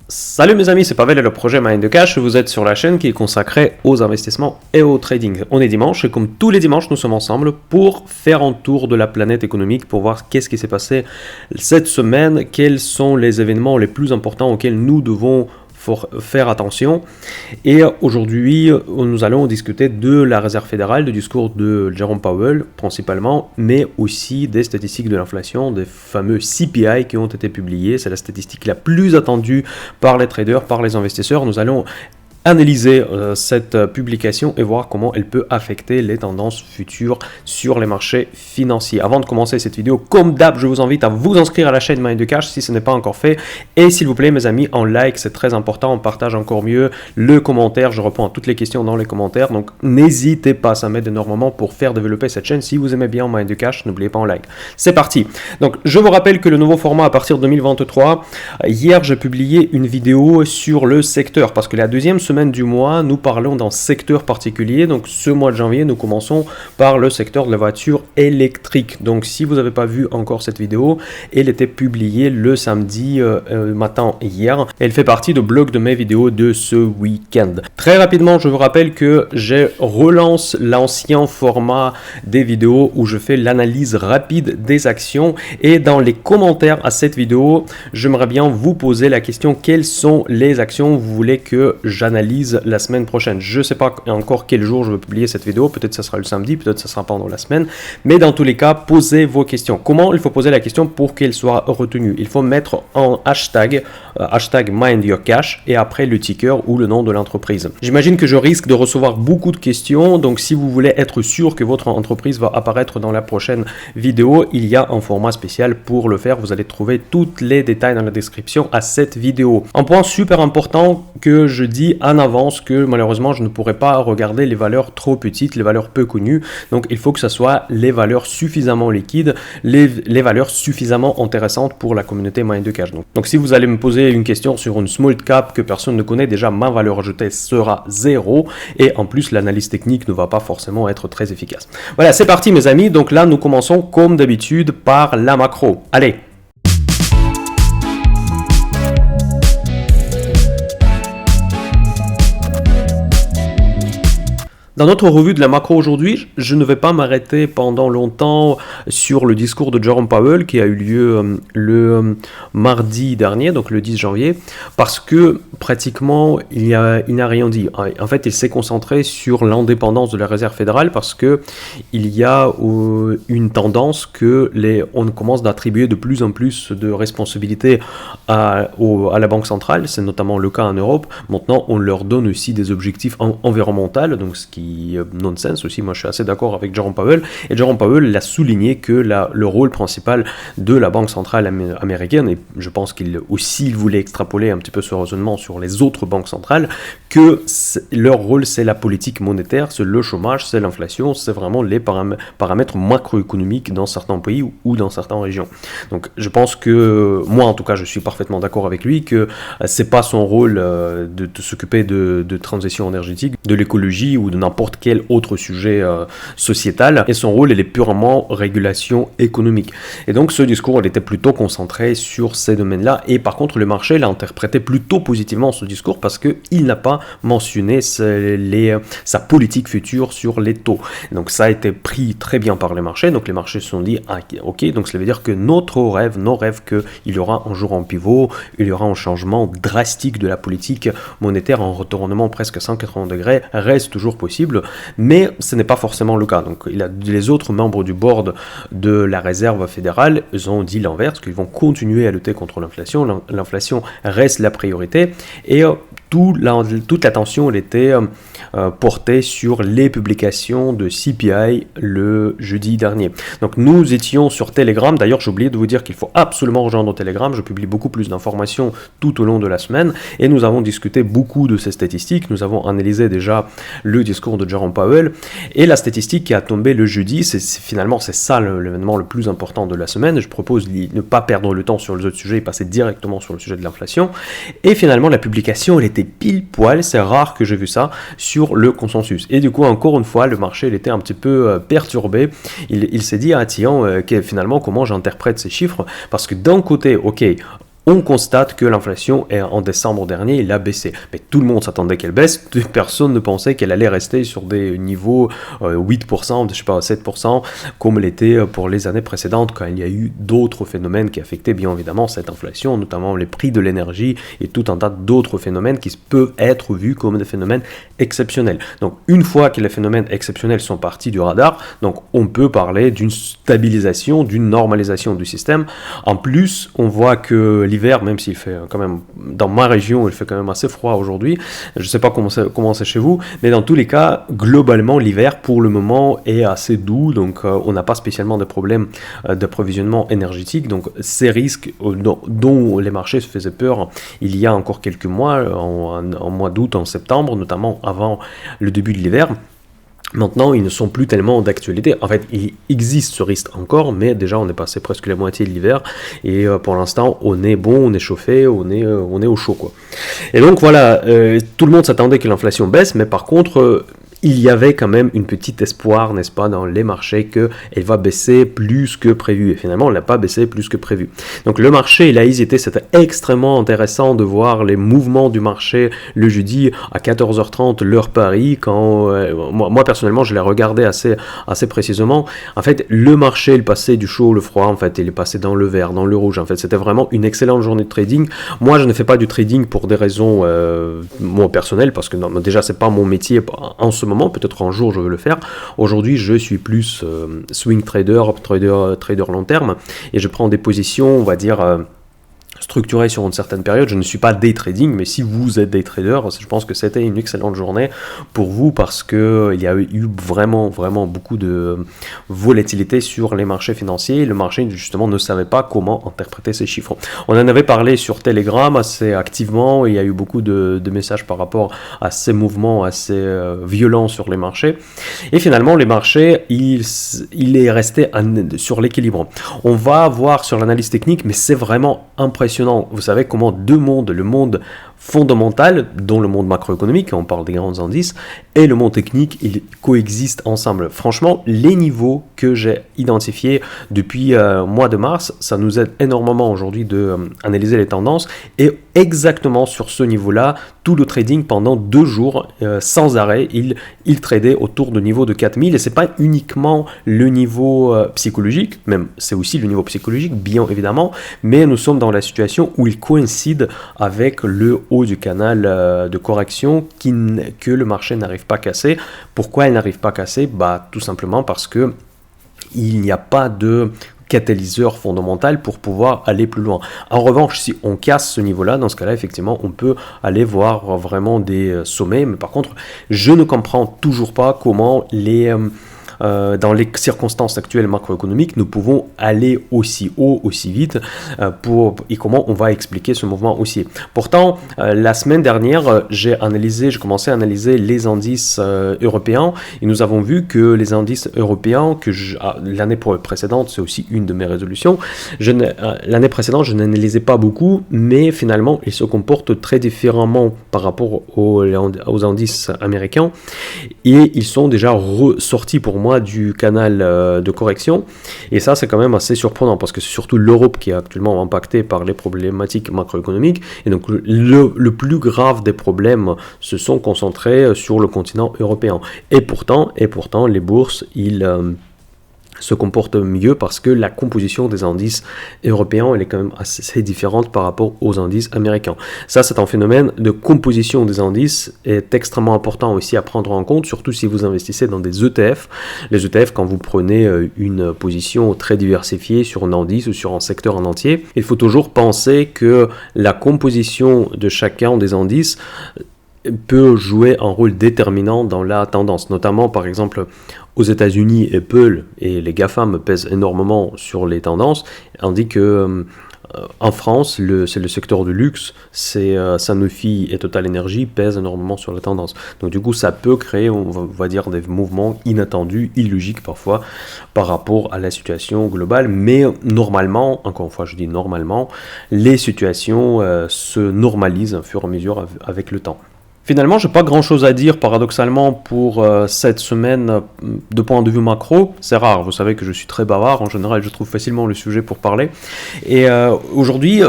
Salut mes amis, c'est Pavel et le projet Mind the Cash. Vous êtes sur la chaîne qui est consacrée aux investissements et au trading. On est dimanche et comme tous les dimanches, nous sommes ensemble pour faire un tour de la planète économique, pour voir qu'est-ce qui s'est passé cette semaine, quels sont les événements les plus importants auxquels nous devons faire attention. Et aujourd'hui, nous allons discuter de la Réserve fédérale, du discours de Jerome Powell principalement, mais aussi des statistiques de l'inflation, des fameux CPI qui ont été publiés. C'est la statistique la plus attendue par les traders, par les investisseurs. Nous allons analyser cette publication et voir comment elle peut affecter les tendances futures sur les marchés financiers. Avant de commencer cette vidéo, comme d'hab, je vous invite à vous inscrire à la chaîne Mind the Cash si ce n'est pas encore fait. Et s'il vous plaît, mes amis, en like, c'est très important. On partage encore mieux le commentaire. Je réponds à toutes les questions dans les commentaires. Donc, n'hésitez pas, ça m'aide énormément pour faire développer cette chaîne. Si vous aimez bien Mind the Cash, n'oubliez pas en like. C'est parti. Donc, je vous rappelle que le nouveau format à partir de 2023, hier, j'ai publié une vidéo sur le secteur parce que la deuxième semaine du mois, nous parlons d'un secteur particulier. Donc ce mois de janvier, nous commençons par le secteur de la voiture électrique. Donc si vous n'avez pas vu encore cette vidéo, elle était publiée le samedi matin hier. Elle fait partie du blog de mes vidéos de ce week-end. Très rapidement, je vous rappelle que je relance l'ancien format des vidéos où je fais l'analyse rapide des actions. Et dans les commentaires à cette vidéo, j'aimerais bien vous poser la question: quelles sont les actions que vous voulez que j'analyse la semaine prochaine? Je ne sais pas encore quel jour je vais publier cette vidéo, peut-être ça sera le samedi, peut-être ça sera pendant la semaine, mais dans tous les cas, posez vos questions. Comment il faut poser la question pour qu'elle soit retenue? Il faut mettre en hashtag #MindYourCash et après le ticker ou le nom de l'entreprise. J'imagine que je risque de recevoir beaucoup de questions, donc si vous voulez être sûr que votre entreprise va apparaître dans la prochaine vidéo, il y a un format spécial pour le faire. Vous allez trouver tous les détails dans la description à cette vidéo. Un point super important que je dis en avance, que malheureusement je ne pourrais pas regarder les valeurs trop petites, les valeurs peu connues. Donc il faut que ce soit les valeurs suffisamment liquides, les valeurs suffisamment intéressantes pour la communauté Mind the Cash. Donc si vous allez me poser une question sur une small cap que personne ne connaît, déjà ma valeur ajoutée sera 0 et en plus l'analyse technique ne va pas forcément être très efficace. Voilà, c'est parti mes amis. Donc là nous commençons comme d'habitude par la macro. Allez! Dans notre revue de la macro aujourd'hui, je ne vais pas m'arrêter pendant longtemps sur le discours de Jerome Powell qui a eu lieu le mardi dernier, donc le 10 janvier, parce que pratiquement il n'a rien dit. En fait, il s'est concentré sur l'indépendance de la Réserve fédérale parce que il y a une tendance que on commence d'attribuer de plus en plus de responsabilités à la Banque centrale. C'est notamment le cas en Europe. Maintenant, on leur donne aussi des objectifs environnementaux, donc ce qui nonsense aussi. Moi je suis assez d'accord avec Jerome Powell, et Jerome Powell a souligné que le rôle principal de la Banque centrale américaine, et je pense qu'il aussi voulait extrapoler un petit peu ce raisonnement sur les autres banques centrales, que leur rôle c'est la politique monétaire, c'est le chômage, c'est l'inflation, c'est vraiment les paramètres macroéconomiques dans certains pays ou dans certaines régions. Donc je pense que moi en tout cas je suis parfaitement d'accord avec lui que c'est pas son rôle de s'occuper de transition énergétique, de l'écologie ou de n'importe quel autre sujet sociétal, et son rôle il est purement régulation économique. Et donc ce discours il était plutôt concentré sur ces domaines-là, et par contre le marché l'a interprété plutôt positivement ce discours parce qu'il n'a pas mentionné sa politique future sur les taux. Donc ça a été pris très bien par les marchés, donc les marchés se sont dit ok, donc ça veut dire que nos rêves qu'il y aura un jour en pivot, il y aura un changement drastique de la politique monétaire, en retournement presque 180 degrés reste toujours possible, mais ce n'est pas forcément le cas. Donc les autres membres du board de la Réserve fédérale, ils ont dit l'inverse, qu'ils vont continuer à lutter contre l'inflation. L'inflation reste la priorité, et toute l'attention elle était portée sur les publications de CPI le jeudi dernier. Donc nous étions sur Telegram, d'ailleurs j'ai oublié de vous dire qu'il faut absolument rejoindre Telegram, je publie beaucoup plus d'informations tout au long de la semaine, et nous avons discuté beaucoup de ces statistiques, nous avons analysé déjà le discours de Jerome Powell, et la statistique qui a tombé le jeudi, finalement c'est ça l'événement le plus important de la semaine. Je propose de ne pas perdre le temps sur les autres sujets et passer directement sur le sujet de l'inflation, et finalement la publication elle était pile poil, c'est rare que j'ai vu ça, sur le consensus, et du coup encore une fois le marché il était un petit peu perturbé, il s'est dit tiens, finalement comment j'interprète ces chiffres, parce que d'un côté ok, on constate que l'inflation en décembre dernier, il a baissé. Mais tout le monde s'attendait qu'elle baisse, personne ne pensait qu'elle allait rester sur des niveaux 8%, je sais pas, 7%, comme l'était pour les années précédentes, quand il y a eu d'autres phénomènes qui affectaient bien évidemment cette inflation, notamment les prix de l'énergie et tout un tas d'autres phénomènes qui peuvent être vus comme des phénomènes exceptionnels. Donc une fois que les phénomènes exceptionnels sont partis du radar, donc on peut parler d'une stabilisation, d'une normalisation du système. En plus, on voit que l'hiver, même s'il fait quand même, dans ma région, il fait quand même assez froid aujourd'hui, je ne sais pas comment c'est chez vous, mais dans tous les cas, globalement, l'hiver, pour le moment, est assez doux, donc on n'a pas spécialement de problème d'approvisionnement énergétique, donc ces risques dont les marchés se faisaient peur il y a encore quelques mois, en mois d'août, en septembre, notamment avant le début de l'hiver, maintenant, ils ne sont plus tellement d'actualité. En fait, il existe ce risque encore, mais déjà, on est passé presque la moitié de l'hiver, et pour l'instant, on est bon, on est chauffé, on est au chaud, quoi. Et donc, voilà, tout le monde s'attendait que l'inflation baisse, mais par contre, il y avait quand même une petite espoir, n'est-ce pas, dans les marchés qu'elle va baisser plus que prévu. Et finalement, elle n'a pas baissé plus que prévu. Donc le marché, il a hésité. C'était extrêmement intéressant de voir les mouvements du marché le jeudi à 14h30, l'heure Paris, quand moi personnellement, je l'ai regardé assez précisément. En fait, le marché, il passait du chaud au le froid. En fait, il est passé dans le vert, dans le rouge. En fait, c'était vraiment une excellente journée de trading. Moi, je ne fais pas du trading pour des raisons personnelles, parce que non, déjà, c'est pas mon métier en ce moment, peut-être un jour je veux le faire. Aujourd'hui je suis plus swing trader long terme, et je prends des positions, on va dire structuré sur une certaine période. Je ne suis pas day trading, mais si vous êtes day trader, je pense que c'était une excellente journée pour vous, parce que il y a eu vraiment beaucoup de volatilité sur les marchés financiers. Le marché justement ne savait pas comment interpréter ces chiffres. On en avait parlé sur Telegram assez activement, il y a eu beaucoup de messages par rapport à ces mouvements assez violents sur les marchés, et finalement les marchés il est resté sur l'équilibre. On va voir sur l'analyse technique, mais c'est vraiment impressionnant. Vous savez comment deux mondes, le monde fondamental, dont le monde macroéconomique, on parle des grands indices, et le monde technique, ils coexistent ensemble. Franchement, les niveaux que j'ai identifiés depuis mois de mars, ça nous aide énormément aujourd'hui d'analyser les tendances, et exactement sur ce niveau-là, tout le trading pendant 2 jours, sans arrêt, il tradait autour de niveau de 4000, et c'est pas uniquement le niveau psychologique, même c'est aussi le niveau psychologique, bien évidemment, mais nous sommes dans la situation où il coïncide avec le haut du canal de correction que le marché n'arrive pas à casser. Pourquoi il n'arrive pas à casser ? Tout simplement parce que il n'y a pas de catalyseur fondamental pour pouvoir aller plus loin. En revanche, si on casse ce niveau-là, dans ce cas-là, effectivement, on peut aller voir vraiment des sommets, mais par contre, je ne comprends toujours pas comment dans les circonstances actuelles macroéconomiques, nous pouvons aller aussi haut, aussi vite, et comment on va expliquer ce mouvement haussier. Pourtant, la semaine dernière, j'ai commencé à analyser les indices européens, et nous avons vu que les indices européens, l'année précédente, c'est aussi une de mes résolutions, l'année précédente, je n'analysais pas beaucoup, mais finalement, ils se comportent très différemment par rapport aux indices américains, et ils sont déjà ressortis pour moi du canal de correction, et ça c'est quand même assez surprenant, parce que c'est surtout l'Europe qui est actuellement impactée par les problématiques macroéconomiques, et donc le plus grave des problèmes se sont concentrés sur le continent européen, et pourtant les bourses se comporte mieux parce que la composition des indices européens elle est quand même assez différente par rapport aux indices américains. Ça, c'est un phénomène de composition des indices est extrêmement important aussi à prendre en compte, surtout si vous investissez dans des ETF. Les ETF, quand vous prenez une position très diversifiée sur un indice ou sur un secteur en entier, il faut toujours penser que la composition de chacun des indices peut jouer un rôle déterminant dans la tendance, notamment par exemple aux États-Unis, Apple et les GAFAM pèsent énormément sur les tendances, tandis que en France, c'est le secteur du luxe, c'est Sanofi et Total Energy pèsent énormément sur la tendance. Donc du coup, ça peut créer, on va dire, des mouvements inattendus, illogiques parfois, par rapport à la situation globale. Mais normalement, encore une fois, je dis normalement, les situations se normalisent au fur et à mesure avec le temps. Finalement, je n'ai pas grand-chose à dire paradoxalement pour cette semaine de point de vue macro. C'est rare, vous savez que je suis très bavard, en général je trouve facilement le sujet pour parler. Et aujourd'hui,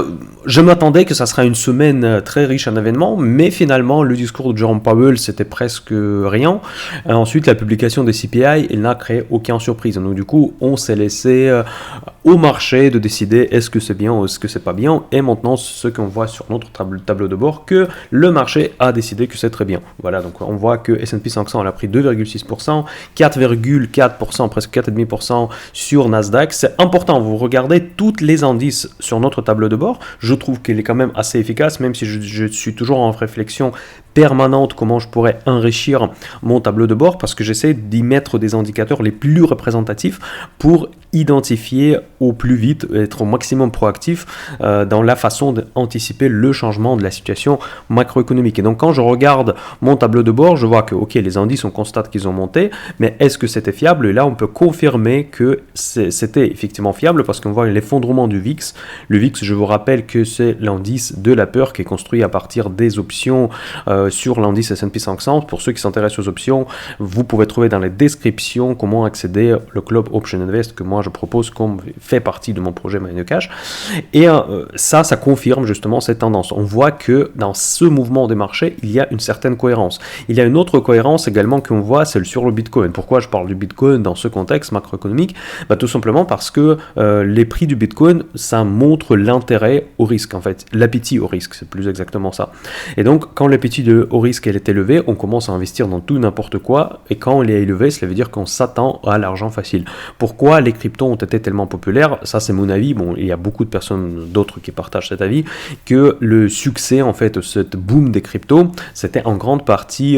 je m'attendais que ça sera une semaine très riche en événements, mais finalement le discours de Jerome Powell c'était presque rien. Ensuite, la publication des CPI, il n'a créé aucune surprise. Donc du coup, on s'est laissé au marché de décider est-ce que c'est bien ou est-ce que c'est pas bien. Et maintenant, ce qu'on voit sur notre tableau de bord, que le marché a décidé que c'est très bien. Voilà, donc on voit que S&P 500 elle a pris 2,6%, 4,4%, presque 4,5% sur Nasdaq. C'est important, vous regardez tous les indices sur notre tableau de bord, je trouve qu'il est quand même assez efficace, même si je suis toujours en réflexion permanente comment je pourrais enrichir mon tableau de bord, parce que j'essaie d'y mettre des indicateurs les plus représentatifs pour identifier au plus vite, être au maximum proactif dans la façon d'anticiper le changement de la situation macroéconomique. Et donc quand je regarde mon tableau de bord, je vois que ok, les indices, on constate qu'ils ont monté, mais est-ce que c'était fiable? Et là, on peut confirmer que c'était effectivement fiable parce qu'on voit l'effondrement du VIX. Le VIX, je vous rappelle que c'est l'indice de la peur qui est construit à partir des options sur l'indice S&P 500. Pour ceux qui s'intéressent aux options, vous pouvez trouver dans les descriptions comment accéder au club Option Invest que moi je propose comme fait partie de mon projet Mind the Cash. Et ça confirme justement cette tendance. On voit que dans ce mouvement des marchés, il y a une certaine cohérence. Il y a une autre cohérence également qu'on voit, c'est sur le Bitcoin. Pourquoi je parle du Bitcoin dans ce contexte macroéconomique? Tout simplement parce que les prix du Bitcoin, ça montre l'intérêt au risque, en fait, l'appétit au risque, c'est plus exactement ça. Et donc, quand l'appétit au risque elle est élevé, on commence à investir dans tout n'importe quoi, et quand il est élevé, cela veut dire qu'on s'attend à l'argent facile. Pourquoi les cryptos ont été tellement populaires? Ça, c'est mon avis. Bon, il y a beaucoup de personnes d'autres qui partagent cet avis, que le succès, en fait, cette boom des cryptos, c'était en grande partie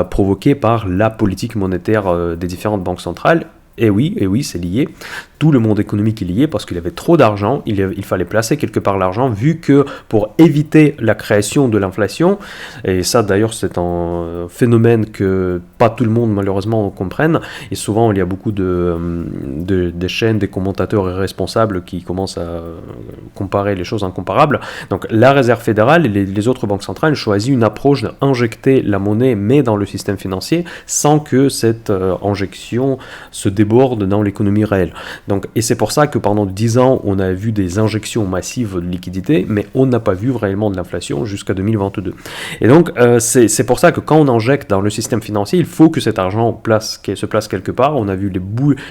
provoqué par la politique monétaire des différentes banques centrales. Et oui, c'est lié. Tout le monde économique est lié parce qu'il y avait trop d'argent, il fallait placer quelque part l'argent, vu que pour éviter la création de l'inflation, et ça d'ailleurs c'est un phénomène que pas tout le monde malheureusement comprenne, et souvent il y a beaucoup de chaînes, des commentateurs irresponsables qui commencent à comparer les choses incomparables. Donc la Réserve fédérale et les autres banques centrales choisissent une approche d'injecter la monnaie mais dans le système financier sans que cette injection se déborde dans l'économie réelle. Donc, et c'est pour ça que pendant 10 ans, on a vu des injections massives de liquidités, mais on n'a pas vu réellement de l'inflation jusqu'à 2022. Et donc, c'est pour ça que quand on injecte dans le système financier, il faut que cet argent se place quelque part. On a vu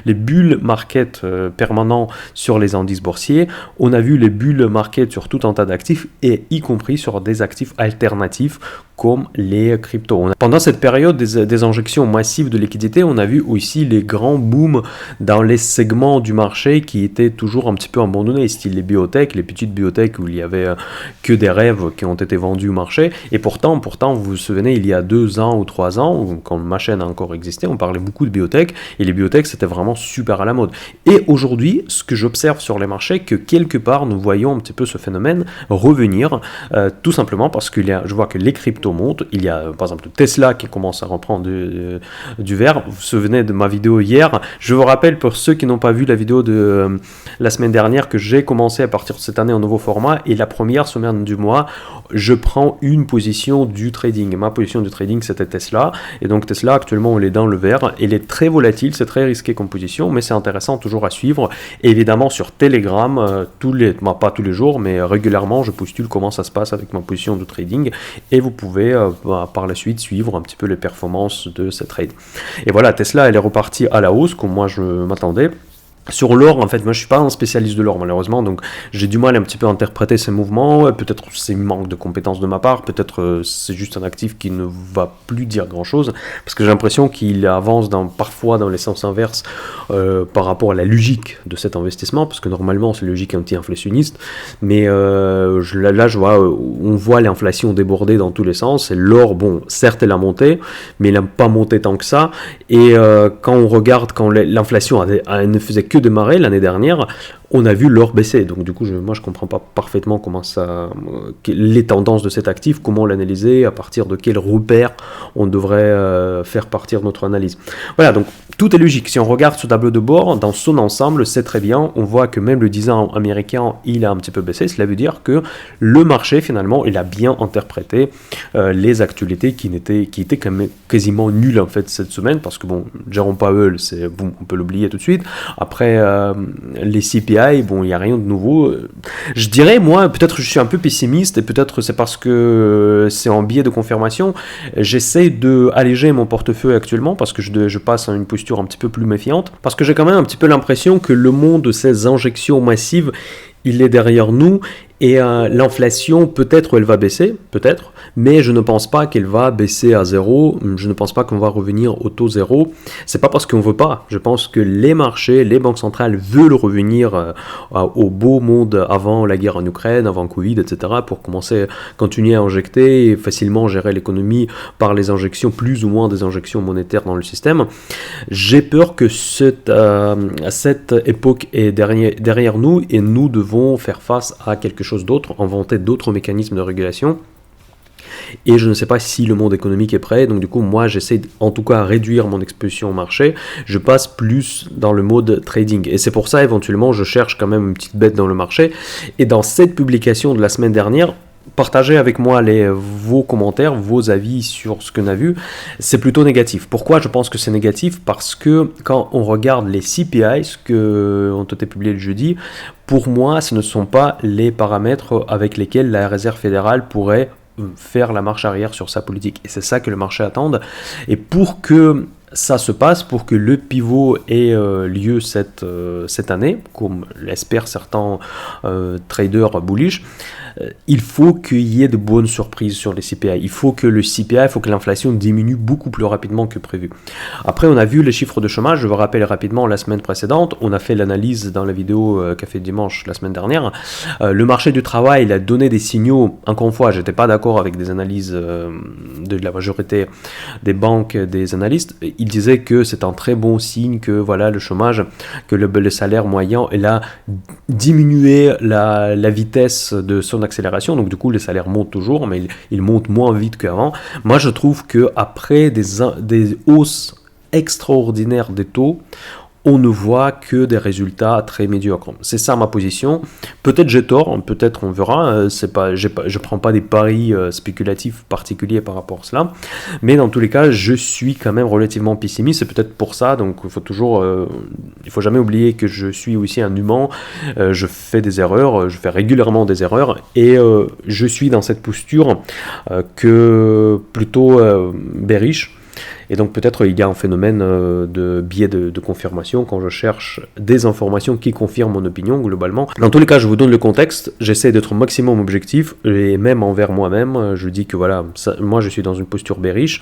les bulles market permanents sur les indices boursiers. On a vu les bulles market sur tout un tas d'actifs, et y compris sur des actifs alternatifs comme les cryptos. Pendant cette période des injections massives de liquidités, on a vu aussi les grands booms dans les segments du marché qui étaient toujours un petit peu abandonnés, style les biotech, les petites biotech où il y avait que des rêves qui ont été vendus au marché. Et pourtant, vous vous souvenez, il y a 2 ans ou 3 ans, quand ma chaîne a encore existé, on parlait beaucoup de biotech, et les biotech c'était vraiment super à la mode. Et aujourd'hui, ce que j'observe sur les marchés, que quelque part nous voyons un petit peu ce phénomène revenir, tout simplement parce que je vois que les cryptos montent. Il y a par exemple Tesla qui commence à reprendre du vert. Vous vous souvenez de ma vidéo hier? Je vous rappelle pour ceux qui n'ont pas vu la vidéo de la semaine dernière que j'ai commencé à partir de cette année en nouveau format, et la première semaine du mois je prends une position du trading. Ma position du trading c'était Tesla, et donc Tesla actuellement elle est dans le vert, elle est très volatile, c'est très risqué comme position, mais c'est intéressant toujours à suivre. Et évidemment sur Telegram, pas tous les jours mais régulièrement je postule comment ça se passe avec ma position de trading, et vous pouvez par la suite suivre un petit peu les performances de cette trade. Et voilà, Tesla elle est repartie à la hausse comme moi je m'attendais. Sur l'or, en fait, moi je suis pas un spécialiste de l'or malheureusement, donc j'ai du mal un petit peu à interpréter ces mouvements. Peut-être c'est un manque de compétences de ma part, peut-être c'est juste un actif qui ne va plus dire grand-chose, parce que j'ai l'impression qu'il avance parfois dans les sens inverses par rapport à la logique de cet investissement, parce que normalement c'est logique anti-inflationniste, mais là je vois, on voit l'inflation déborder dans tous les sens, et l'or, bon, certes elle a monté, mais il n'a pas monté tant que ça, et quand on regarde, quand l'inflation ne faisait que démarrer l'année dernière, on a vu l'or baisser. Donc du coup, moi je comprends pas parfaitement comment les tendances de cet actif, comment l'analyser, à partir de quel repère on devrait faire partir notre analyse. Voilà, donc tout est logique. Si on regarde ce tableau de bord dans son ensemble, c'est très bien. On voit que même le 10 ans américain, il a un petit peu baissé. Cela veut dire que le marché, finalement, il a bien interprété les actualités qui étaient quand même quasiment nulles en fait cette semaine, parce que bon, Jerome Powell, on peut l'oublier tout de suite. Après, les CPI, bon, il n'y a rien de nouveau. Je dirais, moi, peut-être je suis un peu pessimiste, et peut-être c'est parce que c'est en biais de confirmation. J'essaie d'alléger mon portefeuille actuellement, parce que je passe à une posture un petit peu plus méfiante, parce que j'ai quand même un petit peu l'impression que le monde de ces injections massives, il est derrière nous, et l'inflation, peut-être elle va baisser, peut-être, mais je ne pense pas qu'elle va baisser à zéro, je ne pense pas qu'on va revenir au taux zéro. C'est pas parce qu'on veut pas, je pense que les marchés, les banques centrales veulent revenir au beau monde avant la guerre en Ukraine, avant Covid, etc., pour continuer à injecter et facilement gérer l'économie par les injections, plus ou moins des injections monétaires dans le système. J'ai peur que cette époque est derrière nous, et nous devons faire face à quelque chose d'autre, inventer d'autres mécanismes de régulation. Et je ne sais pas si le monde économique est prêt, donc du coup moi j'essaie en tout cas à réduire mon exposition au marché, je passe plus dans le mode trading, et c'est pour ça éventuellement je cherche quand même une petite bête dans le marché. Et dans cette publication de la semaine dernière, partagez avec moi vos commentaires, vos avis sur ce qu'on a vu. C'est plutôt négatif. Pourquoi je pense que c'est négatif? Parce que quand on regarde les CPI, qui ont été publiés le jeudi, pour moi ce ne sont pas les paramètres avec lesquels la Réserve fédérale pourrait faire la marche arrière sur sa politique. Et c'est ça que le marché attend. Et pour que ça se passe, pour que le pivot ait lieu cette année, comme l'espèrent certains traders bullish, il faut qu'il y ait de bonnes surprises sur les CPI. Il faut que l'inflation diminue beaucoup plus rapidement que prévu. Après, on a vu les chiffres de chômage. Je vous rappelle rapidement, la semaine précédente, on a fait l'analyse dans la vidéo Café Dimanche la semaine dernière. Le marché du travail, il a donné des signaux. Encore une fois, je n'étais pas d'accord avec des analyses de la majorité des banques, des analystes. Ils disaient que c'est un très bon signe que voilà, le chômage, que le salaire moyen, il a diminué la vitesse de son accélération, donc du coup les salaires montent toujours, mais ils montent moins vite qu'avant. Moi je trouve qu'après des hausses extraordinaires des taux, on ne voit que des résultats très médiocres. C'est ça ma position. Peut-être j'ai tort, peut-être on verra. Je prends pas des paris spéculatifs particuliers par rapport à cela, mais dans tous les cas, je suis quand même relativement pessimiste. C'est peut-être pour ça. Donc il faut jamais oublier que je suis aussi un humain. Je fais des erreurs, je fais régulièrement des erreurs, et je suis dans cette posture que plutôt bearish. Et donc peut-être il y a un phénomène de biais de confirmation quand je cherche des informations qui confirment mon opinion globalement. Dans tous les cas, je vous donne le contexte, j'essaie d'être au maximum objectif, et même envers moi-même, je dis que voilà, moi je suis dans une posture bearish.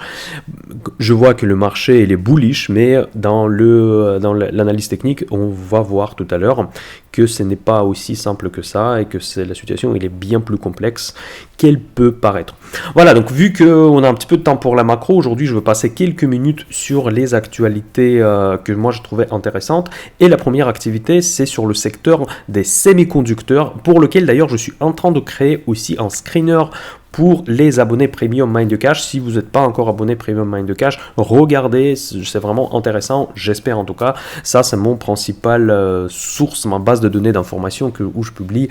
Je vois que le marché il est bullish, mais dans l'analyse technique, on va voir tout à l'heure que ce n'est pas aussi simple que ça, et que la situation elle est bien plus complexe qu'elle peut paraître. Voilà, donc vu qu'on a un petit peu de temps pour la macro, aujourd'hui je veux passer quelques minutes sur les actualités que moi je trouvais intéressantes. Et la première activité, c'est sur le secteur des semi-conducteurs, pour lequel d'ailleurs je suis en train de créer aussi un screener pour les abonnés Premium Mind Cash. Si vous n'êtes pas encore abonné Premium Mind Cash, regardez, c'est vraiment intéressant, j'espère en tout cas. Ça, c'est mon principal source, ma base de données d'informations où je publie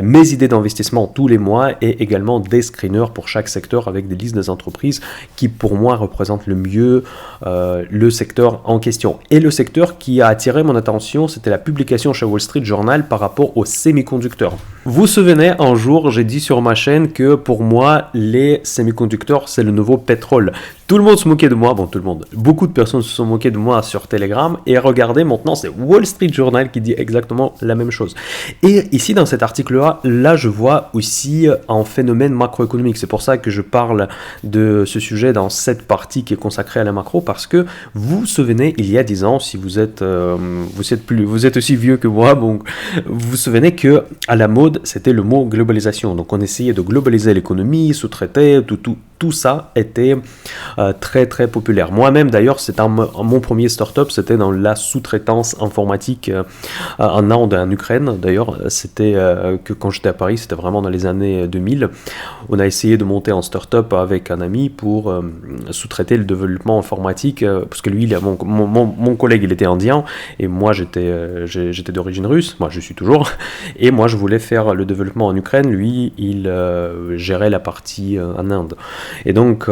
mes idées d'investissement tous les mois, et également des screeners pour chaque secteur avec des listes des entreprises qui pour moi représentent le mieux le secteur en question. Et le secteur qui a attiré mon attention, c'était la publication chez Wall Street Journal par rapport aux semi-conducteurs. Vous vous souvenez, un jour, j'ai dit sur ma chaîne que pour moi, les semi-conducteurs, c'est le nouveau pétrole. Tout le monde se moquait de moi, bon tout le monde, beaucoup de personnes se sont moquées de moi sur Telegram, et regardez maintenant, c'est Wall Street Journal qui dit exactement la même chose. Et ici, dans cet article-là, là, je vois aussi un phénomène macroéconomique. C'est pour ça que je parle de ce sujet dans cette partie qui est consacrée à la macro, parce que vous vous souvenez, il y a 10 ans, si vous êtes aussi vieux que moi, bon, vous vous souvenez que à la mode, c'était le mot globalisation. Donc on essayait de globaliser l'économie, sous-traiter, tout ça était très très populaire. Moi-même d'ailleurs, c'était mon premier startup, c'était dans la sous-traitance informatique en Inde et en Ukraine. D'ailleurs, c'était que quand j'étais à Paris, c'était vraiment dans les années 2000. On a essayé de monter en startup avec un ami pour sous-traiter le développement informatique, parce que lui, mon collègue, il était indien et moi j'étais d'origine russe. Moi, je suis toujours. Et moi, je voulais faire le développement en Ukraine. Lui, il gérait la partie en Inde. Et donc,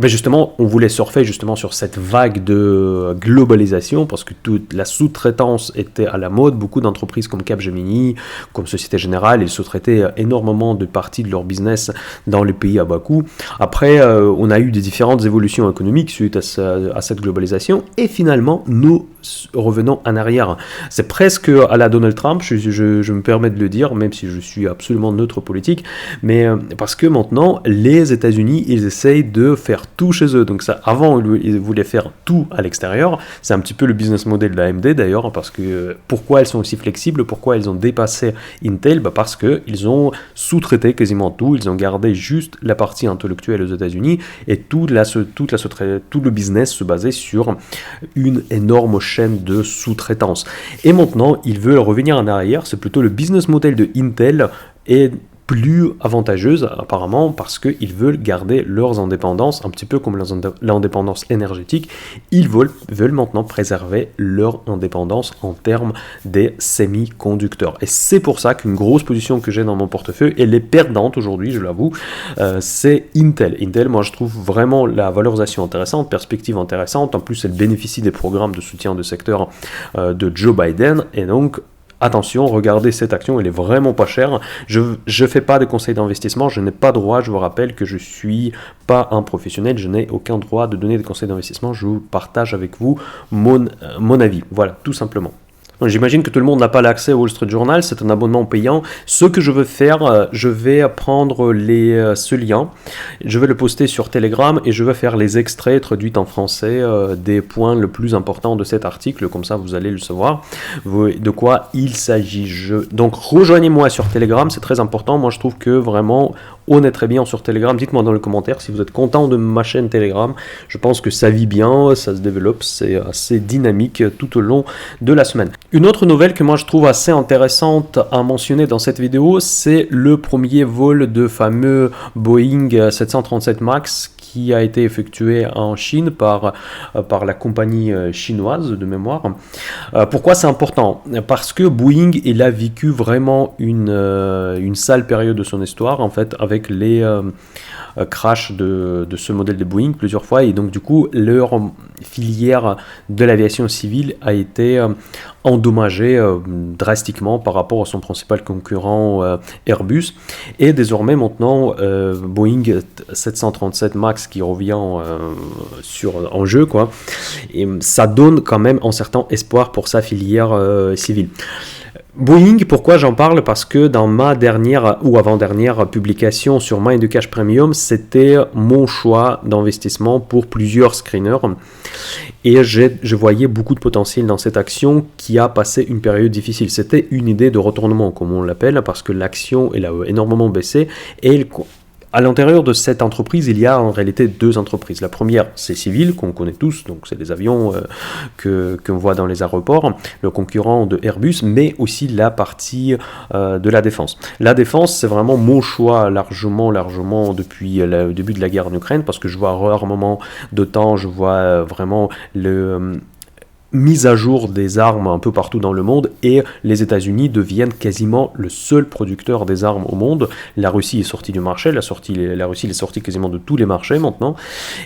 justement, on voulait surfer justement sur cette vague de globalisation parce que toute la sous-traitance était à la mode. Beaucoup d'entreprises comme Capgemini, comme Société Générale, ils sous-traitaient énormément de parties de leur business dans les pays à bas coût. Après, on a eu des différentes évolutions économiques suite à cette globalisation. Et finalement, nous revenons en arrière. C'est presque à la Donald Trump, je me permets de le dire, même si je suis absolument neutre politique, mais parce que maintenant, les États-Unis, ils essayent de faire tout chez eux. Donc ça, avant, ils voulaient faire tout à l'extérieur. C'est un petit peu le business model de AMD d'ailleurs, parce que pourquoi elles sont aussi flexibles, pourquoi elles ont dépassé Intel, parce qu'ils ont sous-traité quasiment tout, ils ont gardé juste la partie intellectuelle aux États-Unis, et tout le business se basait sur une énorme chaîne de sous-traitance. Et maintenant, ils veulent revenir en arrière, c'est plutôt le business model de Intel est plus avantageuse apparemment parce qu'ils veulent garder leurs indépendances, un petit peu comme l'indépendance énergétique, ils veulent maintenant préserver leur indépendance en termes des semi-conducteurs. Et c'est pour ça qu'une grosse position que j'ai dans mon portefeuille, elle est perdante aujourd'hui, je l'avoue, c'est Intel. Intel, moi je trouve vraiment la valorisation intéressante, perspective intéressante, en plus elle bénéficie des programmes de soutien de secteur de Joe Biden, et donc attention, regardez cette action, elle est vraiment pas chère. Je fais pas de conseils d'investissement, je n'ai pas droit, je vous rappelle que je suis pas un professionnel, je n'ai aucun droit de donner des conseils d'investissement, je vous partage avec vous mon avis. Voilà, tout simplement. Donc, j'imagine que tout le monde n'a pas l'accès au Wall Street Journal, c'est un abonnement payant. Ce que je veux faire, je vais prendre ce lien, je vais le poster sur Telegram et je vais faire les extraits traduits en français des points les plus importants de cet article, comme ça vous allez le savoir de quoi il s'agit. Donc rejoignez-moi sur Telegram, c'est très important, moi je trouve que vraiment on est très bien sur Telegram, dites-moi dans les commentaires si vous êtes content de ma chaîne Telegram, je pense que ça vit bien, ça se développe, c'est assez dynamique tout au long de la semaine. Une autre nouvelle que moi je trouve assez intéressante à mentionner dans cette vidéo, c'est le premier vol de fameux Boeing 737 MAX qui a été effectué en Chine par la compagnie chinoise de mémoire. Pourquoi c'est important? Parce que Boeing, il a vécu vraiment une sale période de son histoire, en fait, avec les crash de ce modèle de Boeing plusieurs fois, et donc du coup, leur filière de l'aviation civile a été endommagé drastiquement par rapport à son principal concurrent Airbus, et désormais maintenant Boeing 737 MAX qui revient en jeu, quoi, et ça donne quand même un certain espoir pour sa filière civile. Boeing, pourquoi j'en parle? Parce que dans ma dernière ou avant-dernière publication sur Mind the Cash Premium, c'était mon choix d'investissement pour plusieurs screeners. Et je voyais beaucoup de potentiel dans cette action qui a passé une période difficile. C'était une idée de retournement, comme on l'appelle, parce que l'action elle a énormément baissé et à l'intérieur de cette entreprise, il y a en réalité deux entreprises. La première, c'est Civil, qu'on connaît tous, donc c'est des avions qu'on voit dans les aéroports, le concurrent de Airbus, mais aussi la partie de la défense. La défense, c'est vraiment mon choix largement depuis le début de la guerre en Ukraine, parce que je vois rarement d'OTAN, je vois vraiment mise à jour des armes un peu partout dans le monde et les États-Unis deviennent quasiment le seul producteur des armes au monde. La Russie est sortie du marché, la Russie est sortie quasiment de tous les marchés maintenant,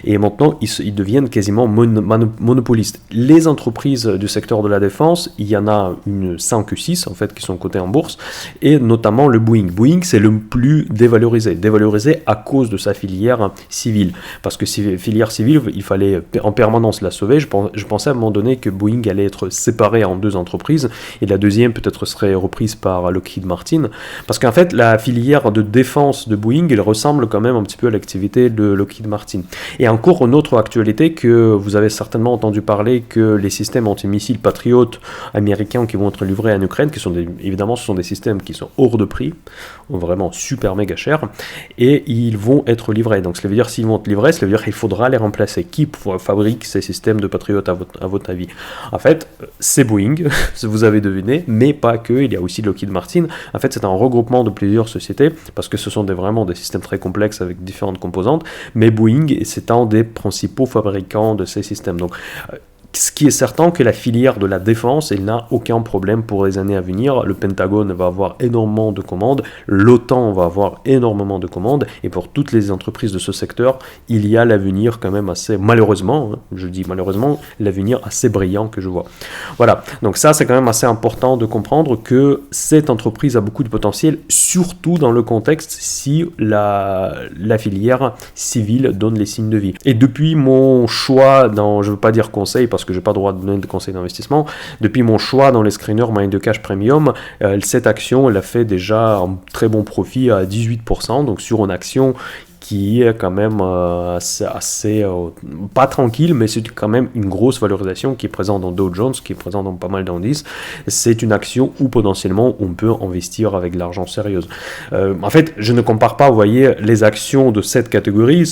et maintenant ils deviennent quasiment monopolistes. Les entreprises du secteur de la défense, il y en a 5 ou 6 en fait qui sont cotées en bourse, et notamment le Boeing. Boeing, c'est le plus dévalorisé à cause de sa filière civile, parce que filière civile, il fallait en permanence la sauver. Je pensais à un moment donné que Boeing allait être séparé en 2 entreprises, et la deuxième peut-être serait reprise par Lockheed Martin, parce qu'en fait la filière de défense de Boeing, elle ressemble quand même un petit peu à l'activité de Lockheed Martin. Et encore une autre actualité que vous avez certainement entendu parler, que les systèmes antimissiles Patriot américains qui vont être livrés en Ukraine, évidemment ce sont des systèmes qui sont hors de prix, vraiment super méga chers, et ils vont être livrés. Donc ça veut dire s'ils vont être livrés, ça veut dire qu'il faudra les remplacer. Qui fabrique ces systèmes de Patriot à votre avis? En fait, c'est Boeing, vous avez deviné, mais pas que, il y a aussi Lockheed Martin. En fait, c'est un regroupement de plusieurs sociétés, parce que ce sont vraiment des systèmes très complexes avec différentes composantes, mais Boeing, c'est un des principaux fabricants de ces systèmes. Donc, ce qui est certain que la filière de la défense, elle n'a aucun problème pour les années à venir. Le Pentagone va avoir énormément de commandes, l'OTAN va avoir énormément de commandes, et pour toutes les entreprises de ce secteur, il y a l'avenir quand même assez, malheureusement, je dis malheureusement, l'avenir assez brillant que je vois. Voilà, donc ça c'est quand même assez important de comprendre que cette entreprise a beaucoup de potentiel, surtout dans le contexte si la filière civile donne les signes de vie. Et depuis mon choix dans, je ne veux pas dire conseil, parce que je n'ai pas le droit de donner de conseils d'investissement. Depuis mon choix dans les screeners Mind de Cash Premium, cette action, elle a fait déjà un très bon profit à 18%, donc sur une action qui est quand même assez pas tranquille, mais c'est quand même une grosse valorisation qui est présente dans Dow Jones, qui est présente dans pas mal d'indices. C'est une action où potentiellement on peut investir avec de l'argent sérieux. En fait, je ne compare pas, vous voyez, les actions de cette catégorie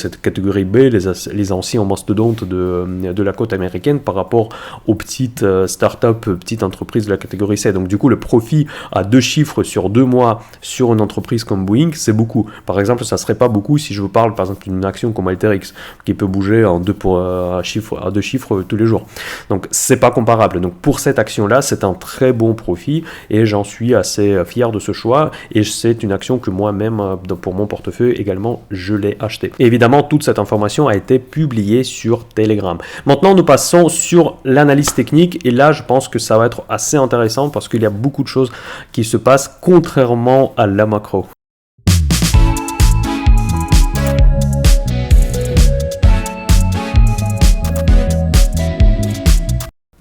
B, les anciens mastodontes de la côte américaine par rapport aux petites startups, petites entreprises de la catégorie C. Donc du coup, le profit à 2 chiffres sur 2 mois sur une entreprise comme Boeing, c'est beaucoup. Par exemple, ça serait pas beaucoup si je vous parle par exemple d'une action comme Alteryx qui peut bouger à 2 chiffres tous les jours. Donc c'est pas comparable. Donc pour cette action-là, c'est un très bon profit et j'en suis assez fier de ce choix, et c'est une action que moi-même pour mon portefeuille également je l'ai acheté. Et évidemment, toute cette information a été publiée sur Telegram. Maintenant, nous passons sur l'analyse technique, et là je pense que ça va être assez intéressant parce qu'il y a beaucoup de choses qui se passent contrairement à la macro.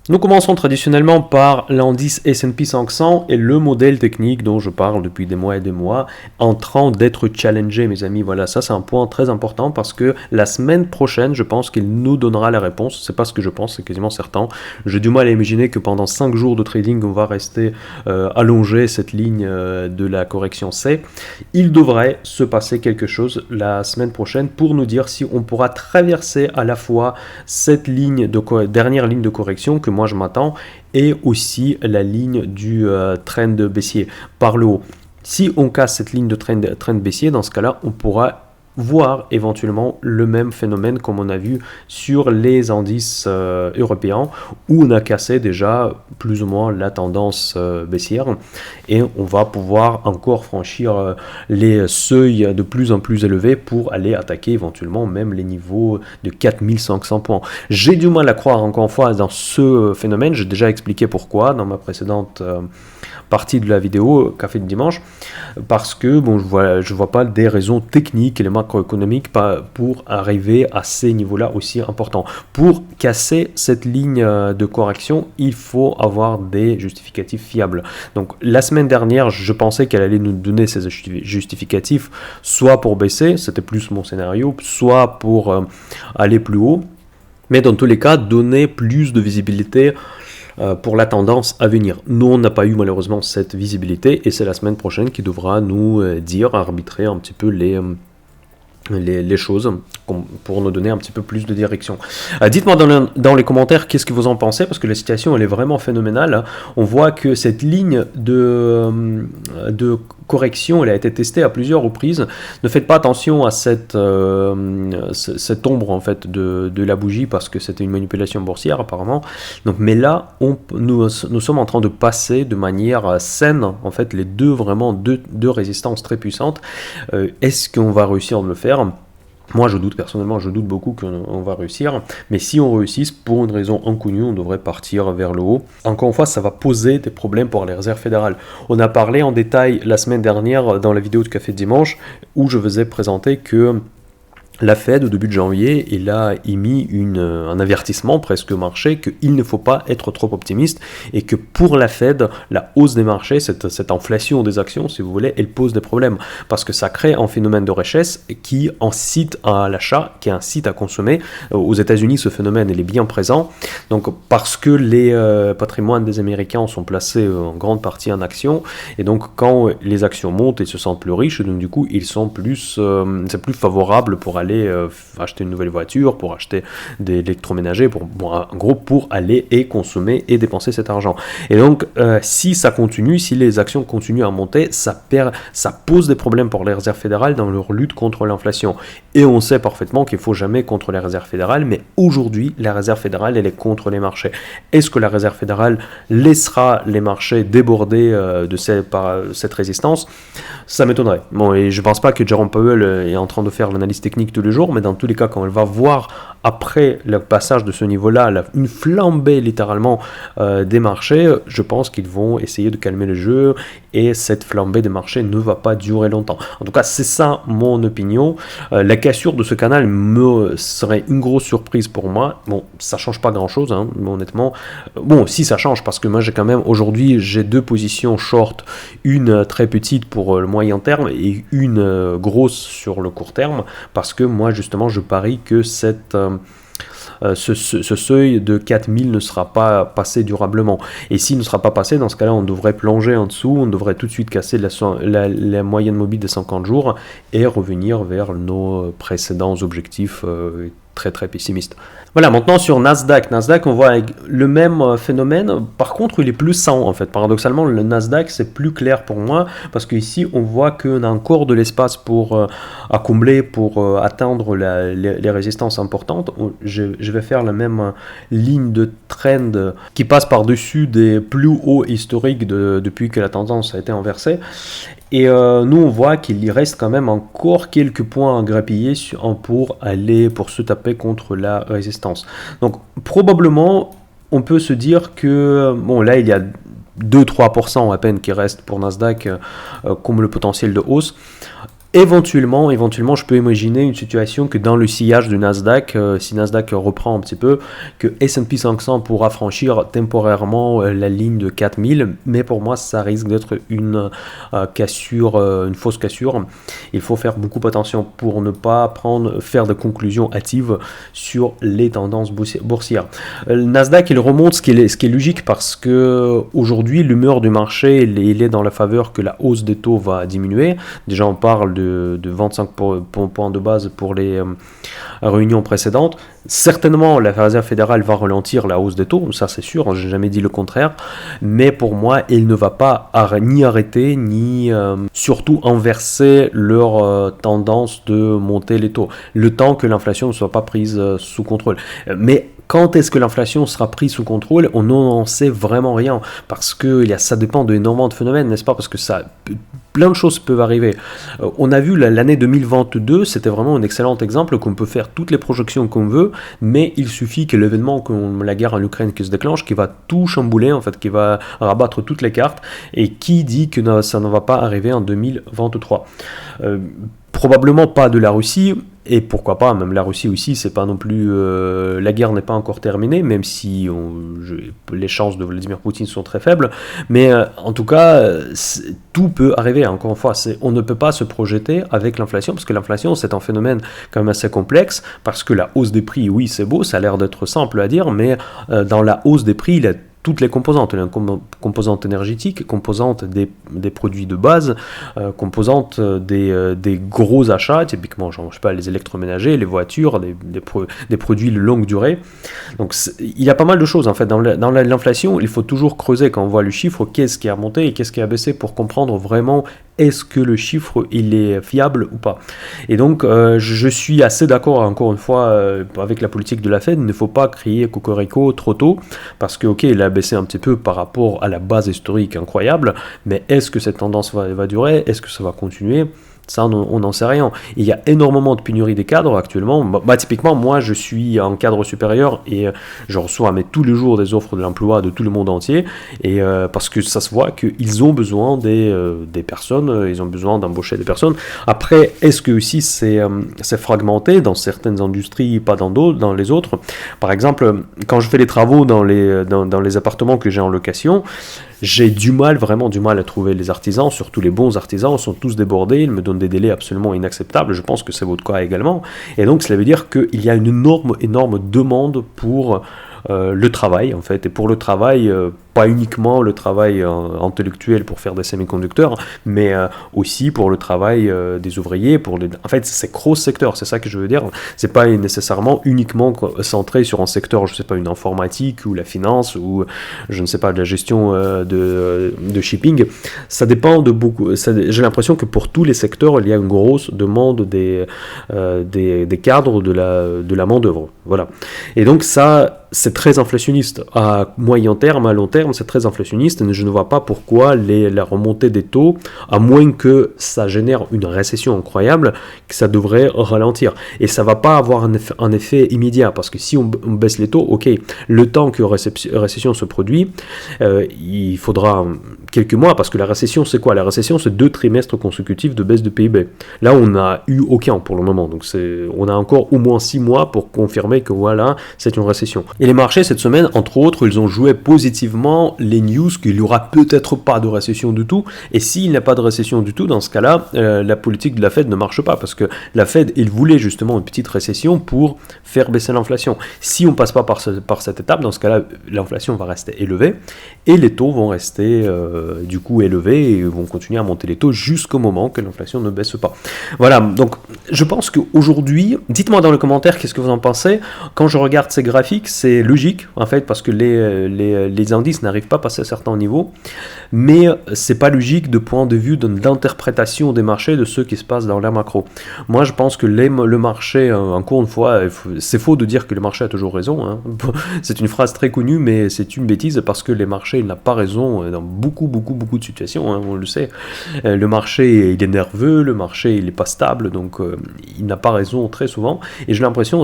Nous commençons traditionnellement par l'indice S&P 500 et le modèle technique dont je parle depuis des mois et des mois en train d'être challengé, mes amis. Voilà, ça c'est un point très important parce que la semaine prochaine, je pense qu'il nous donnera la réponse. C'est pas ce que je pense, c'est quasiment certain. J'ai du mal à imaginer que pendant 5 jours de trading, on va rester allongé cette ligne de la correction C. Il devrait se passer quelque chose la semaine prochaine pour nous dire si on pourra traverser à la fois cette ligne dernière ligne de correction que moi je m'attends, et aussi la ligne du trend baissier par le haut. Si on casse cette ligne de trend baissier, dans ce cas-là, on pourra voir éventuellement le même phénomène comme on a vu sur les indices européens, où on a cassé déjà plus ou moins la tendance baissière, et on va pouvoir encore franchir les seuils de plus en plus élevés pour aller attaquer éventuellement même les niveaux de 4500 points. J'ai du mal à croire encore une fois dans ce phénomène, j'ai déjà expliqué pourquoi dans ma précédente partie de la vidéo Café de dimanche, parce que bon, je vois pas des raisons techniques et les macroéconomiques pour arriver à ces niveaux-là aussi importants. Pour casser cette ligne de correction, il faut avoir des justificatifs fiables. Donc la semaine dernière, je pensais qu'elle allait nous donner ces justificatifs, soit pour baisser, c'était plus mon scénario, soit pour aller plus haut, mais dans tous les cas, donner plus de visibilité pour la tendance à venir. Nous, on n'a pas eu malheureusement cette visibilité, et c'est la semaine prochaine qui devra nous arbitrer un petit peu les choses pour nous donner un petit peu plus de direction. Dites-moi dans les commentaires qu'est-ce que vous en pensez, parce que la situation elle est vraiment phénoménale. On voit que cette ligne de correction, elle a été testée à plusieurs reprises. Ne faites pas attention à cette ombre en fait de la bougie parce que c'était une manipulation boursière apparemment. Donc, mais là, nous sommes en train de passer de manière saine en fait les deux résistances très puissantes. Est-ce qu'on va réussir à le faire? Moi, personnellement, je doute beaucoup qu'on va réussir, mais si on réussit, pour une raison inconnue, on devrait partir vers le haut. Encore une fois, ça va poser des problèmes pour les réserves fédérales. On a parlé en détail la semaine dernière dans la vidéo de Café de Dimanche, où je vous ai présenté que la Fed, au début de janvier, il a émis un avertissement presque au marché qu'il ne faut pas être trop optimiste et que pour la Fed, la hausse des marchés, cette inflation des actions, si vous voulez, elle pose des problèmes parce que ça crée un phénomène de richesse qui incite à l'achat, qui incite à consommer. Aux États-Unis, ce phénomène il est bien présent. Donc, parce que les patrimoines des Américains sont placés en grande partie en actions et donc quand les actions montent, ils se sentent plus riches, donc du coup, ils sont c'est plus favorable pour aller acheter une nouvelle voiture, pour acheter des électroménagers, en gros pour aller et consommer et dépenser cet argent. Et donc si ça continue, si les actions continuent à monter, ça pose des problèmes pour les réserves fédérales dans leur lutte contre l'inflation. Et on sait parfaitement qu'il ne faut jamais contre les réserves fédérales, mais aujourd'hui la réserve fédérale elle est contre les marchés. Est-ce que la réserve fédérale laissera les marchés déborder par cette résistance? Ça m'étonnerait. Bon, et je ne pense pas que Jerome Powell est en train de faire l'analyse technique tous les jours, mais dans tous les cas, quand elle va voir après le passage de ce niveau-là, une flambée littéralement des marchés, je pense qu'ils vont essayer de calmer le jeu et cette flambée des marchés ne va pas durer longtemps. En tout cas, c'est ça mon opinion. La cassure de ce canal serait une grosse surprise pour moi. Bon, ça change pas grand-chose, hein, honnêtement. Bon, si ça change, parce que moi aujourd'hui, j'ai deux positions short, une très petite pour le moyen terme et une grosse sur le court terme, parce que moi justement je parie que ce seuil de 4000 ne sera pas passé durablement. Et s'il ne sera pas passé, dans ce cas-là, on devrait plonger en dessous, on devrait tout de suite casser la moyenne mobile des 50 jours et revenir vers nos précédents objectifs très très pessimistes. Voilà, maintenant sur Nasdaq, on voit le même phénomène, par contre il est plus sain en fait. Paradoxalement, le Nasdaq c'est plus clair pour moi, parce qu'ici on voit qu'on a encore de l'espace à combler pour atteindre les résistances importantes. Je vais faire la même ligne de trend qui passe par-dessus des plus hauts historiques depuis que la tendance a été inversée. Et nous on voit qu'il y reste quand même encore quelques points à grappiller pour se taper contre la résistance. Donc probablement on peut se dire que bon là il y a 2-3% à peine qui reste pour Nasdaq comme le potentiel de hausse. Éventuellement, je peux imaginer une situation que dans le sillage du Nasdaq, si Nasdaq reprend un petit peu, que S&P 500 pourra franchir temporairement la ligne de 4000, mais pour moi, ça risque d'être une cassure, une fausse cassure. Il faut faire beaucoup attention pour ne pas faire des conclusions hâtives sur les tendances boursières. Le Nasdaq, il remonte, ce qui est logique, parce que aujourd'hui, l'humeur du marché, il est dans la faveur que la hausse des taux va diminuer. Déjà, on parle de 25 points de base pour les réunions précédentes. Certainement, la Réserve fédérale va ralentir la hausse des taux, ça c'est sûr, j'ai jamais dit le contraire, mais pour moi, il ne va pas ni arrêter, ni surtout inverser leur tendance de monter les taux, le temps que l'inflation ne soit pas prise sous contrôle. Mais quand est-ce que l'inflation sera prise sous contrôle? On n'en sait vraiment rien, parce que ça dépend d'énormément de phénomènes, n'est-ce pas? Parce que plein de choses peuvent arriver. On a vu l'année 2022, c'était vraiment un excellent exemple qu'on peut faire toutes les projections qu'on veut, mais il suffit que l'événement comme la guerre en Ukraine qui se déclenche, qui va tout chambouler, en fait, qui va rabattre toutes les cartes, et qui dit que ça ne va pas arriver en 2023. Probablement pas de la Russie, et pourquoi pas, même la Russie aussi, c'est pas non plus, la guerre n'est pas encore terminée, même si les chances de Vladimir Poutine sont très faibles, mais en tout cas, tout peut arriver, encore une fois, on ne peut pas se projeter avec l'inflation, parce que l'inflation c'est un phénomène quand même assez complexe, parce que la hausse des prix, oui c'est beau, ça a l'air d'être simple à dire, mais dans la hausse des prix, il y a toutes les composantes, composantes énergétiques, composantes des produits de base, composantes des gros achats, typiquement je sais pas, les électroménagers, les voitures, des produits de longue durée. Donc il y a pas mal de choses en fait. Dans l'inflation, il faut toujours creuser quand on voit le chiffre, qu'est-ce qui a monté et qu'est-ce qui a baissé pour comprendre vraiment est-ce que le chiffre il est fiable ou pas. Et donc je suis assez d'accord encore une fois avec la politique de la Fed. Il ne faut pas crier cocorico trop tôt, parce que ok, il a baissé un petit peu par rapport à la base historique incroyable, mais est-ce que cette tendance va durer, est-ce que ça va continuer? Ça, on n'en sait rien. Il y a énormément de pénurie des cadres actuellement. Typiquement, moi, je suis en cadre supérieur et je reçois tous les jours des offres de l'emploi de tout le monde entier. Et parce que ça se voit qu'ils ont besoin des personnes, ils ont besoin d'embaucher des personnes. Après, est-ce que aussi c'est fragmenté dans certaines industries, pas dans d'autres, dans les autres? Par exemple, quand je fais les travaux dans les appartements que j'ai en location, j'ai vraiment du mal à trouver les artisans, surtout les bons artisans, sont tous débordés, ils me donnent des délais absolument inacceptables, je pense que c'est votre cas également, et donc cela veut dire qu'il y a une énorme demande pour le travail en fait, et pour le travail, pas uniquement le travail intellectuel pour faire des semi-conducteurs, mais aussi pour le travail des ouvriers, en fait c'est cross-secteur, c'est ça que je veux dire, c'est pas nécessairement uniquement centré sur un secteur, je sais pas, une informatique ou la finance ou je ne sais pas, de la gestion de shipping, ça dépend de beaucoup, j'ai l'impression que pour tous les secteurs il y a une grosse demande des cadres, de la main d'œuvre, voilà, et donc ça c'est très inflationniste. À moyen terme, à long terme, c'est très inflationniste. Et je ne vois pas pourquoi la remontée des taux, à moins que ça génère une récession incroyable, que ça devrait ralentir. Et ça ne va pas avoir un effet immédiat, parce que si on baisse les taux, ok, le temps que récession se produit, il faudra quelques mois, parce que la récession, c'est quoi? La récession, c'est 2 trimestres consécutifs de baisse de PIB. Là, on n'a eu aucun pour le moment. Donc, on a encore au moins 6 mois pour confirmer que voilà, c'est une récession. Et les marchés, cette semaine, entre autres, ils ont joué positivement les news qu'il n'y aura peut-être pas de récession du tout. Et s'il n'y a pas de récession du tout, dans ce cas-là, la politique de la Fed ne marche pas, parce que la Fed, il voulait justement une petite récession pour faire baisser l'inflation. Si on ne passe pas par cette étape, dans ce cas-là, l'inflation va rester élevée et les taux vont rester du coup élevés et vont continuer à monter les taux jusqu'au moment que l'inflation ne baisse pas. Voilà, donc je pense qu'aujourd'hui, dites-moi dans les commentaires qu'est-ce que vous en pensez. Quand je regarde ces graphiques, c'est logique en fait, parce que les indices n'arrivent pas à passer à certains niveaux, mais c'est pas logique de point de vue d'interprétation des marchés, de ce qui se passe dans la macro. Moi je pense que le marché, encore une fois, c'est faux de dire que le marché a toujours raison, hein. C'est une phrase très connue, mais c'est une bêtise, parce que les marchés n'ont pas raison dans beaucoup de situations, hein, on le sait. Le marché il est nerveux, le marché il est pas stable, donc il n'a pas raison très souvent, et j'ai l'impression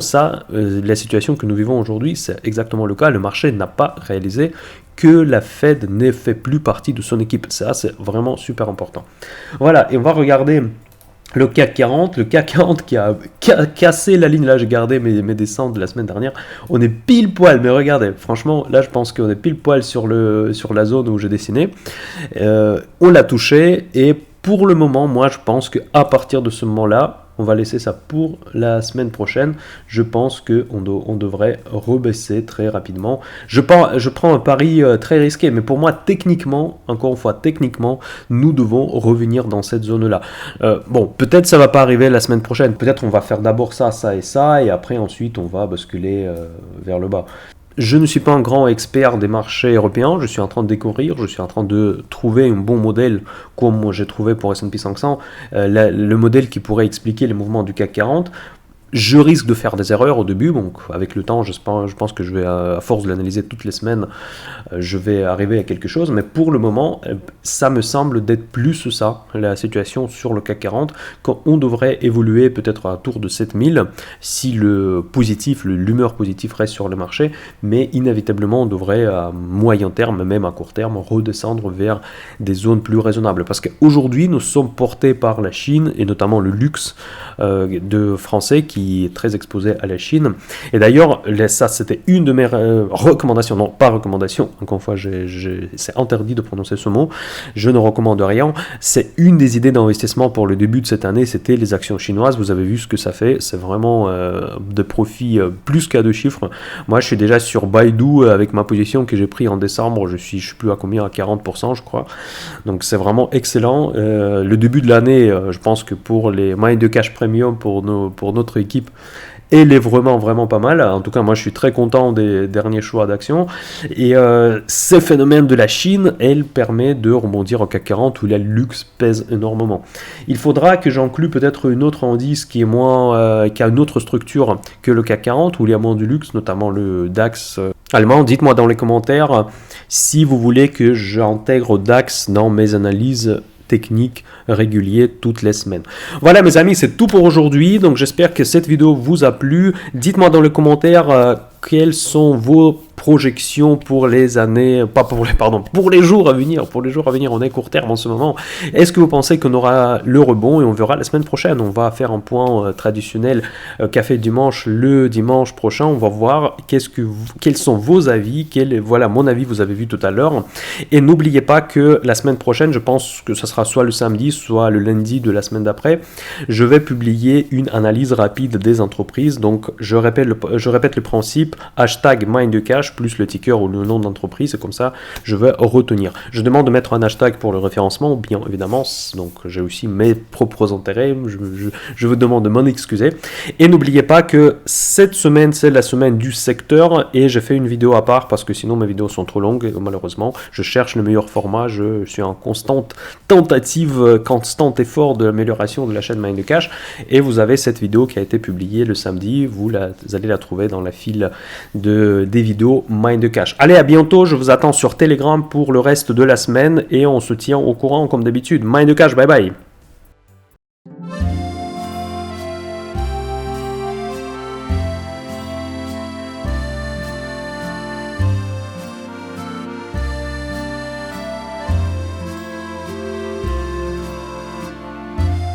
la situation que nous vivons aujourd'hui, c'est exactement le cas. Le marché n'a pas réalisé que la Fed ne fait plus partie de son équipe. Ça, c'est vraiment super important. Voilà, et on va regarder le CAC 40, qui a cassé la ligne. Là, j'ai gardé mes descentes de la semaine dernière. On est pile poil, mais regardez, franchement, là, je pense qu'on est pile poil sur la zone où j'ai dessiné. On l'a touché, et pour le moment, moi, je pense qu'à partir de ce moment-là, on va laisser ça pour la semaine prochaine. Je pense qu'on devrait rebaisser très rapidement. Je prends un pari très risqué, mais pour moi, techniquement, encore une fois, nous devons revenir dans cette zone-là. Bon, peut-être ça va pas arriver la semaine prochaine. Peut-être on va faire d'abord ça, et après, ensuite, on va basculer vers le bas. Je ne suis pas un grand expert des marchés européens, je suis en train de découvrir, je suis en train de trouver un bon modèle comme j'ai trouvé pour S&P 500, le modèle qui pourrait expliquer les mouvements du CAC 40. Je risque de faire des erreurs au début, donc avec le temps, je pense que je vais, à force de l'analyser toutes les semaines, je vais arriver à quelque chose, mais pour le moment, ça me semble d'être plus ça, la situation sur le CAC 40, quand on devrait évoluer peut-être à tour de 7000, si l'humeur positive reste sur le marché, mais inévitablement, on devrait à moyen terme, même à court terme, redescendre vers des zones plus raisonnables, parce qu'aujourd'hui, nous sommes portés par la Chine, et notamment le luxe de français, qui est très exposé à la Chine. Et d'ailleurs, ça c'était une de mes recommandations, non pas recommandations, encore une fois c'est interdit de prononcer ce mot, je ne recommande rien, c'est une des idées d'investissement pour le début de cette année, c'était les actions chinoises. Vous avez vu ce que ça fait, c'est vraiment des profits plus qu'à 2 chiffres. Moi je suis déjà sur Baidu avec ma position que j'ai pris en décembre, je suis plus à combien, à 40% je crois, donc c'est vraiment excellent. Le début de l'année, je pense que pour les moyens de cash premium pour notre équipe, l'équipe, elle est vraiment pas mal. En tout cas, moi je suis très content des derniers choix d'action. Et ce phénomène de la Chine, elle permet de rebondir au CAC 40 où la luxe pèse énormément. Il faudra que j'inclue peut-être une autre indice qui est moins, qui a une autre structure que le CAC 40 où il y a moins de luxe, notamment le DAX allemand. Dites-moi dans les commentaires si vous voulez que j'intègre DAX dans mes analyses techniques réguliers toutes les semaines. Voilà mes amis, c'est tout pour aujourd'hui. Donc j'espère que cette vidéo vous a plu. Dites-moi dans les commentaires quelles sont vos projections pour les années, pas pour les, pardon, pour les jours à venir. Pour les jours à venir, on est court terme en ce moment. Est-ce que vous pensez qu'on aura le rebond et on verra la semaine prochaine? On va faire un point traditionnel café dimanche le dimanche prochain. On va voir quels sont vos avis. Voilà mon avis, vous avez vu tout à l'heure. Et n'oubliez pas que la semaine prochaine, je pense que ce sera soit le samedi, soit le lundi de la semaine d'après, je vais publier une analyse rapide des entreprises. Donc je répète le principe, hashtag MindTheCash plus le ticker ou le nom d'entreprise, c'est comme ça je vais retenir. Je demande de mettre un hashtag pour le référencement, bien évidemment, donc j'ai aussi mes propres intérêts, je vous demande de m'en excuser. Et n'oubliez pas que cette semaine, c'est la semaine du secteur et j'ai fait une vidéo à part parce que sinon mes vidéos sont trop longues et malheureusement, je cherche le meilleur format, je suis en constante tentative, constant effort de l'amélioration de la chaîne MindTheCash et vous avez cette vidéo qui a été publiée le samedi, vous allez la trouver dans la file des vidéos MindTheCash. Allez, à bientôt, je vous attends sur Telegram pour le reste de la semaine et on se tient au courant comme d'habitude. MindTheCash, bye bye.